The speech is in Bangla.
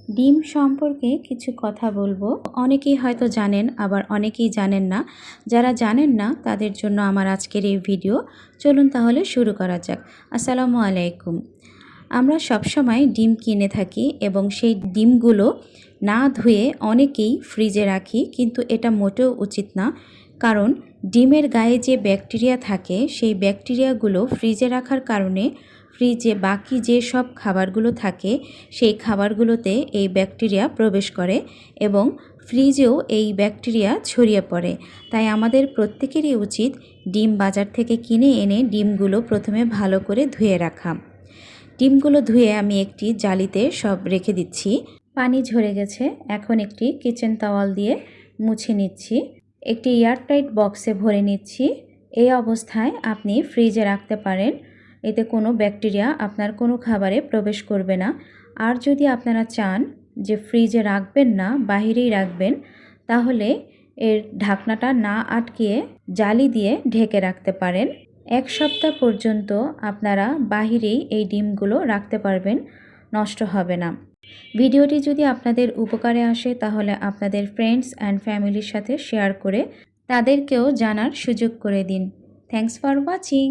ডিম সম্পর্কে কিছু কথা বলবো। অনেকেই হয়তো জানেন, আবার অনেকেই জানেন না। যারা জানেন না তাদের জন্য আমার আজকের এই ভিডিও। চলুন তাহলে শুরু করা যাক। আসসালামু আলাইকুম। আমরা সবসময় ডিম কিনে থাকি এবং সেই ডিমগুলো না ধুয়ে অনেকেই ফ্রিজে রাখি, কিন্তু এটা মোটেও উচিত না। কারণ ডিমের গায়ে যে ব্যাকটেরিয়া থাকে সেই ব্যাকটেরিয়াগুলো ফ্রিজে রাখার কারণে ফ্রিজে বাকি যে সব খাবারগুলো থাকে সেই খাবারগুলোতে এই ব্যাকটেরিয়া প্রবেশ করে এবং ফ্রিজেও এই ব্যাকটেরিয়া ছড়িয়ে পড়ে। তাই আমাদের প্রত্যেকেরই উচিত ডিম বাজার থেকে কিনে এনে ডিমগুলো প্রথমে ভালো করে ধুয়ে রাখা। ডিমগুলো ধুয়ে আমি একটি জালিতে সব রেখে দিচ্ছি। পানি ঝরে গেছে, এখন একটি কিচেন তাওয়াল দিয়ে মুছে নিচ্ছি। একটি এয়ারটাইট বক্সে ভরে নিচ্ছি। এই অবস্থায় আপনি ফ্রিজে রাখতে পারেন, এতে কোনো ব্যাকটেরিয়া আপনার কোনো খাবারে প্রবেশ করবে না। আর যদি আপনারা চান যে ফ্রিজে রাখবেন না, বাহিরেই রাখবেন, তাহলে এর ঢাকনাটা না আটকিয়ে জালি দিয়ে ঢেকে রাখতে পারেন। 1 সপ্তাহ পর্যন্ত আপনারা বাহিরেই এই ডিমগুলো রাখতে পারবেন, নষ্ট হবে না। ভিডিওটি যদি আপনাদের উপকারে আসে তাহলে আপনাদের ফ্রেন্ডস অ্যান্ড ফ্যামিলির সাথে শেয়ার করে তাদেরকেও জানার সুযোগ করে দিন। Thanks for watching.